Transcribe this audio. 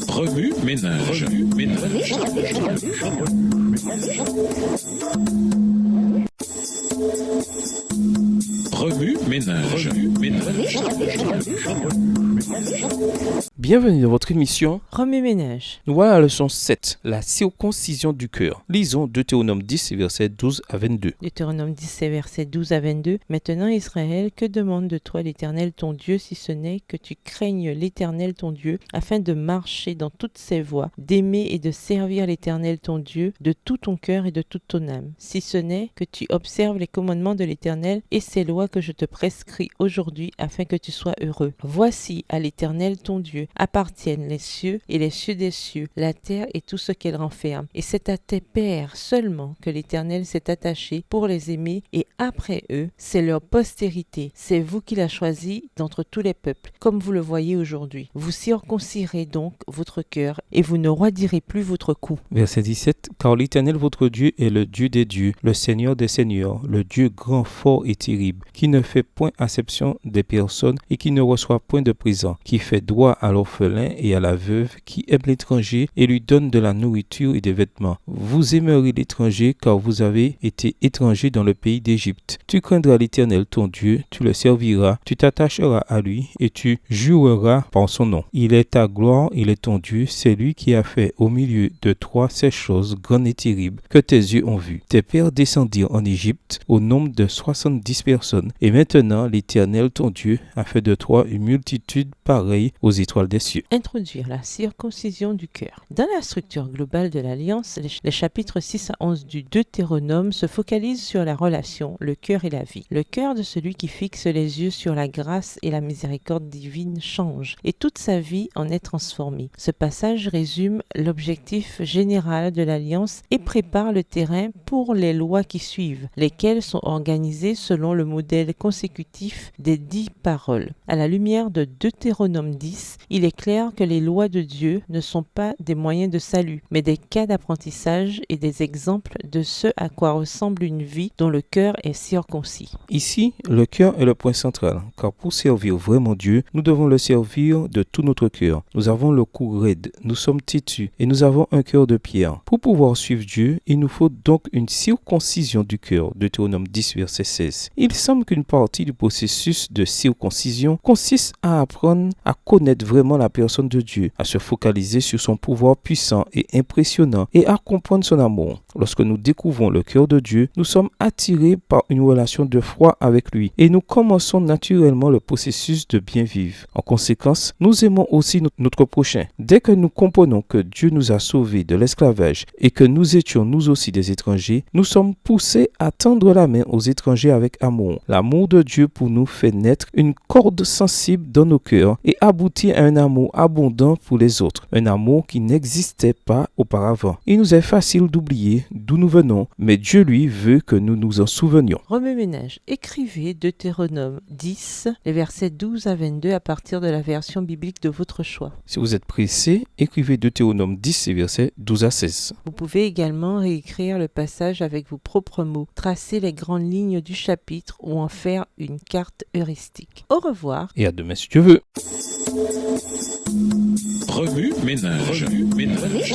Remue ménage. Remue ménage. Bienvenue dans votre émission Remue ménage. Nous voilà à la leçon 7, la circoncision du cœur. Lisons Deutéronome 10, versets 12 à 22. Deutéronome 10, versets 12 à 22. Maintenant, Israël, que demande de toi l'Éternel ton Dieu, si ce n'est que tu craignes l'Éternel ton Dieu, afin de marcher dans toutes ses voies, d'aimer et de servir l'Éternel ton Dieu de tout ton cœur et de toute ton âme. Si ce n'est que tu observes les commandements de l'Éternel et ses lois que je te prescris aujourd'hui, afin que tu sois heureux. Voici à l'Éternel ton Dieu appartiennent les cieux et les cieux des cieux, la terre et tout ce qu'elle renferme. Et c'est à tes pères seulement que l'Éternel s'est attaché pour les aimer, et après eux, c'est leur postérité. C'est vous qui l'a choisi d'entre tous les peuples, comme vous le voyez aujourd'hui. Vous circoncirez donc votre cœur, et vous ne roidirez plus votre cou. Verset 17. Car l'Éternel votre Dieu est le Dieu des dieux, le Seigneur des seigneurs, le Dieu grand, fort et terrible, qui ne fait point acception des personnes et qui ne reçoit point de présent, qui fait droit à l'orphelin et à la veuve, qui aime l'étranger et lui donne de la nourriture et des vêtements. Vous aimerez l'étranger car vous avez été étranger dans le pays d'Égypte. Tu craindras l'Éternel ton Dieu, tu le serviras, tu t'attacheras à lui et tu jureras par son nom. Il est ta gloire, il est ton Dieu, c'est lui qui a fait au milieu de toi ces choses grandes et terribles que tes yeux ont vues. Tes pères descendirent en Égypte au nombre de 70 personnes. Et maintenant, l'Éternel ton Dieu a fait de toi une multitude pareille aux étoiles des cieux. Introduire la circoncision du cœur. Dans la structure globale de l'Alliance, les chapitres 6 à 11 du Deutéronome se focalisent sur la relation, le cœur et la vie. Le cœur de celui qui fixe les yeux sur la grâce et la miséricorde divine change, et toute sa vie en est transformée. Ce passage résume l'objectif général de l'Alliance et prépare le terrain pour les lois qui suivent, lesquelles sont organisées selon le modèle consécutif des 10 paroles. À la lumière de Deutéronome 10, il est clair que les lois de Dieu ne sont pas des moyens de salut, mais des cas d'apprentissage et des exemples de ce à quoi ressemble une vie dont le cœur est circoncis. Ici, le cœur est le point central, car pour servir vraiment Dieu, nous devons le servir de tout notre cœur. Nous avons le cou raide, nous sommes têtus et nous avons un cœur de pierre. Pour pouvoir suivre Dieu, il nous faut donc une circoncision du cœur, Deutéronome 10, verset 16. Il semble qu'une partie du processus de circoncision consiste à apprendre à connaître vraiment la personne de Dieu, à se focaliser sur son pouvoir puissant et impressionnant et à comprendre son amour. Lorsque nous découvrons le cœur de Dieu, nous sommes attirés par une relation de foi avec lui et nous commençons naturellement le processus de bien vivre. En conséquence, nous aimons aussi notre prochain. Dès que nous comprenons que Dieu nous a sauvés de l'esclavage et que nous étions nous aussi des étrangers, nous sommes poussés à tendre la main aux étrangers avec amour. L'amour de Dieu pour nous fait naître une corde sensible dans nos cœurs et aboutit à un amour abondant pour les autres, un amour qui n'existait pas auparavant. Il nous est facile d'oublier d'où nous venons, mais Dieu lui veut que nous nous en souvenions. Remue ménage. Écrivez Deutéronome 10, les versets 12 à 22 à partir de la version biblique de votre choix. Si vous êtes pressé, écrivez Deutéronome 10 et versets 12 à 16. Vous pouvez également réécrire le passage avec vos propres mots, tracer les grandes lignes du chapitre ou en faire une carte heuristique. Au revoir. Et à demain si Dieu veut. Remue ménage. Remue ménage.